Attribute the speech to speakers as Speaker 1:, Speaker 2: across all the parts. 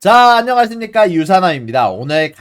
Speaker 1: 자, 안녕하십니까. 유산화입니다. 오늘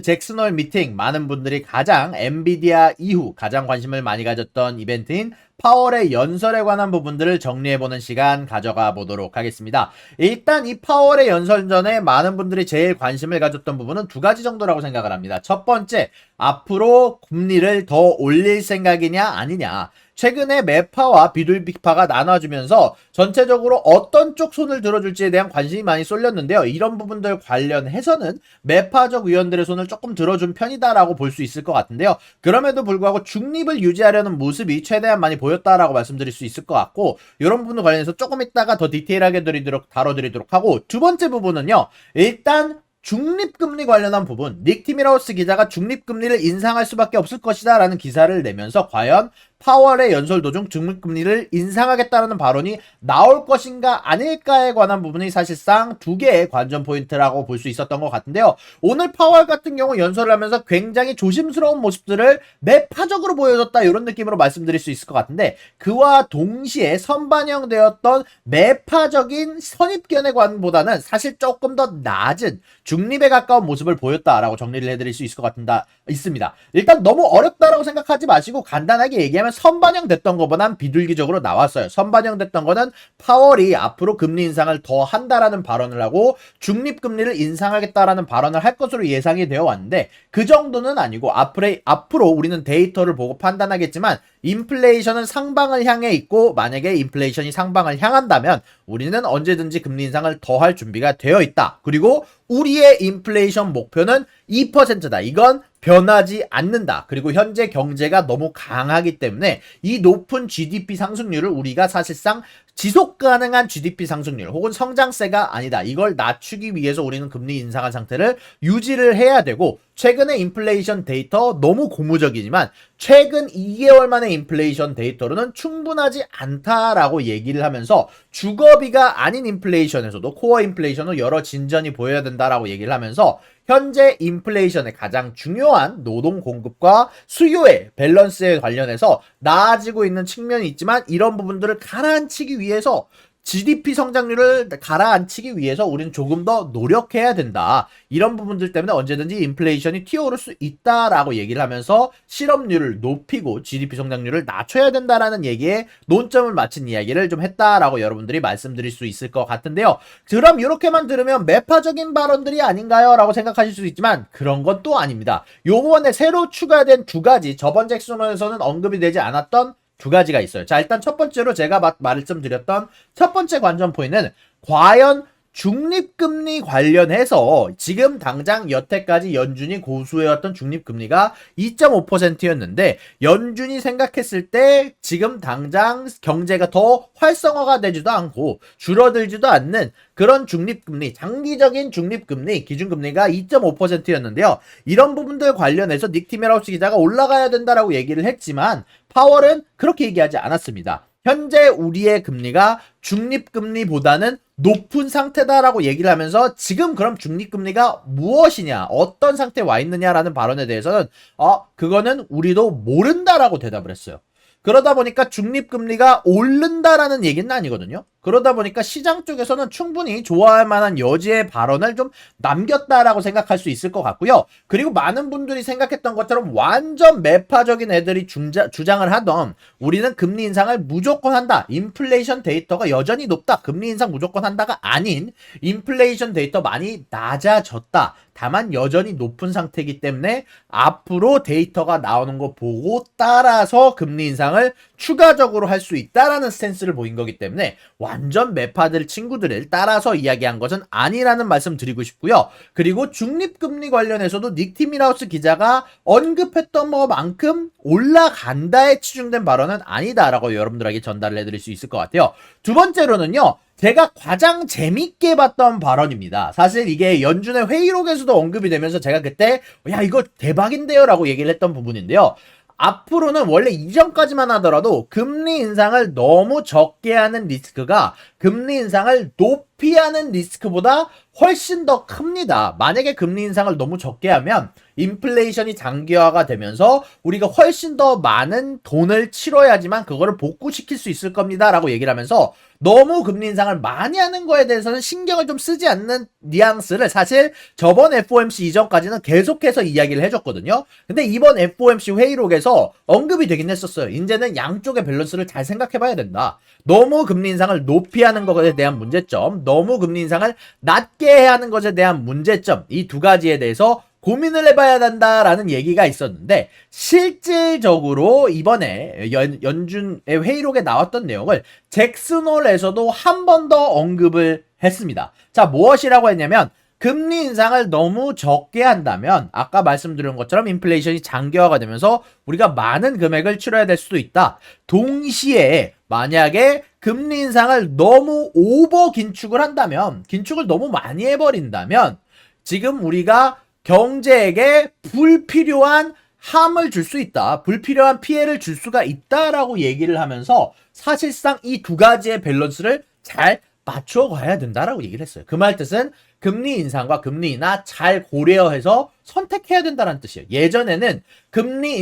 Speaker 1: 잭슨홀 미팅, 많은 분들이 가장 엔비디아 이후 가장 관심을 많이 가졌던 이벤트인 파월의 연설에 관한 부분들을 정리해보는 시간 가져가 보도록 하겠습니다. 일단 이 파월의 연설 전에 많은 분들이 제일 관심을 가졌던 부분은 두 가지 정도라고 생각을 합니다. 첫 번째, 앞으로 금리를 더 올릴 생각이냐 아니냐. 최근에 매파와 비둘기파가 나눠주면서 전체적으로 어떤 쪽 손을 들어줄지에 대한 관심이 많이 쏠렸는데요. 이런 부분들 관련해서는 매파적 위원들의 손을 조금 들어준 편이다라고 볼 수 있을 것 같은데요. 그럼에도 불구하고 중립을 유지하려는 모습이 최대한 많이 보였다라고 말씀드릴 수 있을 것 같고, 이런 부분을 관련해서 조금 이따가 더 디테일하게 다뤄드리도록 하고, 두 번째 부분은요. 일단 중립금리 관련한 부분, 닉 티밀하우스 기자가 중립금리를 인상할 수밖에 없을 것이다 라는 기사를 내면서 과연 파월의 연설 도중 중립금리를 인상하겠다는 발언이 나올 것인가 아닐까에 관한 부분이 사실상 두 개의 관전 포인트라고 볼 수 있었던 것 같은데요. 오늘 파월 같은 경우 연설을 하면서 굉장히 조심스러운 모습들을 매파적으로 보여줬다, 이런 느낌으로 말씀드릴 수 있을 것 같은데, 그와 동시에 선반영되었던 매파적인 선입견에 관보다는 사실 조금 더 낮은 중립에 가까운 모습을 보였다라고 정리를 해드릴 수 있을 것 있습니다. 일단 너무 어렵다라고 생각하지 마시고 간단하게 얘기하면 선반영됐던 것보단 비둘기적으로 나왔어요. 선반영됐던 거는 파월이 앞으로 금리 인상을 더 한다라는 발언을 하고 중립금리를 인상하겠다라는 발언을 할 것으로 예상이 되어 왔는데, 그 정도는 아니고 앞으로 우리는 데이터를 보고 판단하겠지만 인플레이션은 상방을 향해 있고, 만약에 인플레이션이 상방을 향한다면 우리는 언제든지 금리 인상을 더 할 준비가 되어 있다. 그리고 우리의 인플레이션 목표는 2%다. 이건 변하지 않는다. 그리고 현재 경제가 너무 강하기 때문에 이 높은 GDP 상승률을 우리가 사실상 지속 가능한 GDP 상승률 혹은 성장세가 아니다. 이걸 낮추기 위해서 우리는 금리 인상한 상태를 유지를 해야 되고, 최근의 인플레이션 데이터 너무 고무적이지만 최근 2개월 만의 인플레이션 데이터로는 충분하지 않다라고 얘기를 하면서 주거비가 아닌 인플레이션에서도 코어 인플레이션은 여러 진전이 보여야 된다라고 얘기를 하면서 현재 인플레이션의 가장 중요한 노동 공급과 수요의 밸런스에 관련해서 나아지고 있는 측면이 있지만, 이런 부분들을 가라앉히기 위해서 GDP 성장률을 가라앉히기 위해서 우리는 조금 더 노력해야 된다. 이런 부분들 때문에 언제든지 인플레이션이 튀어오를 수 있다라고 얘기를 하면서 실업률을 높이고 GDP 성장률을 낮춰야 된다라는 얘기에 논점을 맞춘 이야기를 좀 했다라고 여러분들이 말씀드릴 수 있을 것 같은데요. 그럼 이렇게만 들으면 매파적인 발언들이 아닌가요? 라고 생각하실 수 있지만 그런 건 또 아닙니다. 요번에 새로 추가된 두 가지, 저번 잭슨홀에서는 언급이 되지 않았던 두 가지가 있어요. 자, 일단 첫 번째로 제가 말씀드렸던 첫 번째 관전 포인트는 과연 중립금리 관련해서 지금 당장 여태까지 연준이 고수해왔던 중립금리가 2.5%였는데 연준이 생각했을 때 지금 당장 경제가 더 활성화가 되지도 않고 줄어들지도 않는 그런 중립금리, 장기적인 중립금리, 기준금리가 2.5%였는데요. 이런 부분들 관련해서 닉 티밀하우스 기자가 올라가야 된다라고 얘기를 했지만 파월은 그렇게 얘기하지 않았습니다. 현재 우리의 금리가 중립금리보다는 높은 상태다라고 얘기를 하면서 지금 그럼 중립금리가 무엇이냐, 어떤 상태에 와 있느냐라는 발언에 대해서는 그거는 우리도 모른다라고 대답을 했어요. 그러다 보니까 중립금리가 오른다라는 얘기는 아니거든요. 그러다 보니까 시장 쪽에서는 충분히 좋아할 만한 여지의 발언을 좀 남겼다라고 생각할 수 있을 것 같고요. 그리고 많은 분들이 생각했던 것처럼 완전 매파적인 애들이 주장을 하던 우리는 금리 인상을 무조건 한다, 인플레이션 데이터가 여전히 높다, 금리 인상 무조건 한다가 아닌, 인플레이션 데이터 많이 낮아졌다, 다만 여전히 높은 상태이기 때문에 앞으로 데이터가 나오는 거 보고 따라서 금리 인상을 추가적으로 할 수 있다라는 스탠스를 보인 거기 때문에 완전 매파들 친구들을 따라서 이야기한 것은 아니라는 말씀 드리고 싶고요. 그리고 중립금리 관련해서도 닉 티밀하우스 기자가 언급했던 것만큼 올라간다에 치중된 발언은 아니다라고 여러분들에게 전달을 해드릴 수 있을 것 같아요. 두 번째로는요, 제가 가장 재밌게 봤던 발언입니다. 사실 이게 연준의 회의록에서도 언급이 되면서 제가 그때 야 이거 대박인데요 라고 얘기를 했던 부분인데요. 앞으로는 원래 이전까지만 하더라도 금리 인상을 너무 적게 하는 리스크가 금리 인상을 높이 하는 리스크보다 훨씬 더 큽니다. 만약에 금리 인상을 너무 적게 하면 인플레이션이 장기화가 되면서 우리가 훨씬 더 많은 돈을 치러야지만 그거를 복구시킬 수 있을 겁니다 라고 얘기를 하면서 너무 금리 인상을 많이 하는 거에 대해서는 신경을 좀 쓰지 않는 뉘앙스를 사실 저번 FOMC 이전까지는 계속해서 이야기를 해줬거든요. 근데 이번 FOMC 회의록에서 언급이 되긴 했었어요. 이제는 양쪽의 밸런스를 잘 생각해 봐야 된다. 너무 금리 인상을 높이 하는 것에 대한 문제점, 너무 금리 인상을 낮게 해야 하는 것에 대한 문제점, 이 두 가지에 대해서 고민을 해봐야 된다라는 얘기가 있었는데 실질적으로 이번에 연준의 회의록에 나왔던 내용을 잭슨홀에서도 한 번 더 언급을 했습니다. 자, 무엇이라고 했냐면 금리 인상을 너무 적게 한다면 아까 말씀드린 것처럼 인플레이션이 장기화가 되면서 우리가 많은 금액을 치러야 될 수도 있다. 동시에 만약에 금리 인상을 너무 오버 긴축을 한다면, 긴축을 너무 많이 해버린다면 지금 우리가 경제에게 불필요한 함을 줄 수 있다. 불필요한 피해를 줄 수가 있다라고 얘기를 하면서 사실상 이 두 가지의 밸런스를 잘 맞춰 가야 된다라고 얘기를 했어요. 그 말 뜻은 금리 인상과 금리 인하 잘 고려해서 선택해야 된다는 뜻이에요. 예전에는 금리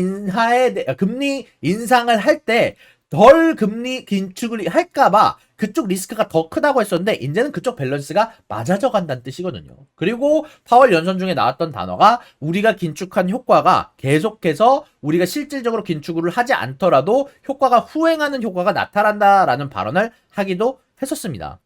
Speaker 1: 인상을 할 때 덜 금리 긴축을 할까봐 그쪽 리스크가 더 크다고 했었는데 이제는 그쪽 밸런스가 맞아져 간다는 뜻이거든요. 그리고 파월 연설 중에 나왔던 단어가 우리가 긴축한 효과가 계속해서 우리가 실질적으로 긴축을 하지 않더라도 효과가 후행하는 효과가 나타난다라는 발언을 하기도 했었습니다.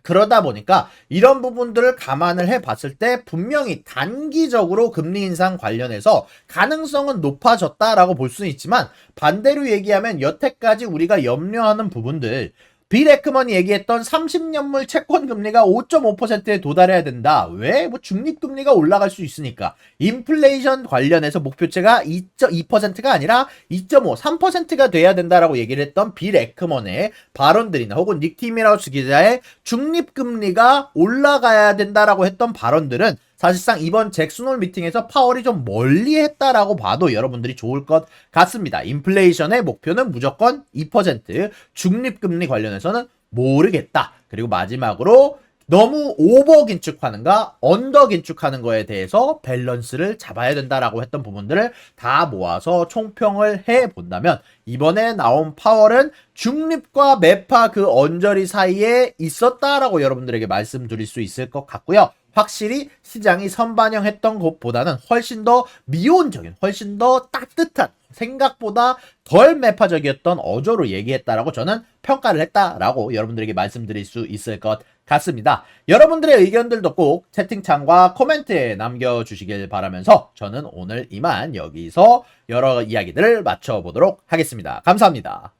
Speaker 1: 그러다 보니까 이런 부분들을 감안을 해봤을 때 분명히 단기적으로 금리 인상 관련해서 가능성은 높아졌다라고 볼 수는 있지만 반대로 얘기하면 여태까지 우리가 염려하는 부분들 빌 에크먼이 얘기했던 30년물 채권 금리가 5.5%에 도달해야 된다. 왜? 뭐 중립금리가 올라갈 수 있으니까. 인플레이션 관련해서 목표치가 2.2%가 아니라 2.5, 3%가 돼야 된다라고 얘기를 했던 빌 에크먼의 발언들이나 혹은 닉 티밀하우스 기자의 중립금리가 올라가야 된다라고 했던 발언들은 사실상 이번 잭슨홀 미팅에서 파월이 좀 멀리 했다라고 봐도 여러분들이 좋을 것 같습니다. 인플레이션의 목표는 무조건 2%, 중립금리 관련해서는 모르겠다. 그리고 마지막으로 너무 오버 긴축하는가 언더 긴축하는 거에 대해서 밸런스를 잡아야 된다라고 했던 부분들을 다 모아서 총평을 해본다면 이번에 나온 파월은 중립과 매파 그 언저리 사이에 있었다라고 여러분들에게 말씀드릴 수 있을 것 같고요. 확실히 시장이 선반영했던 것보다는 훨씬 더 미온적인, 훨씬 더 따뜻한, 생각보다 덜 매파적이었던 어조로 얘기했다라고 저는 평가를 했다라고 여러분들에게 말씀드릴 수 있을 것 같습니다. 여러분들의 의견들도 꼭 채팅창과 코멘트에 남겨주시길 바라면서 저는 오늘 이만 여기서 여러 이야기들을 마쳐보도록 하겠습니다. 감사합니다.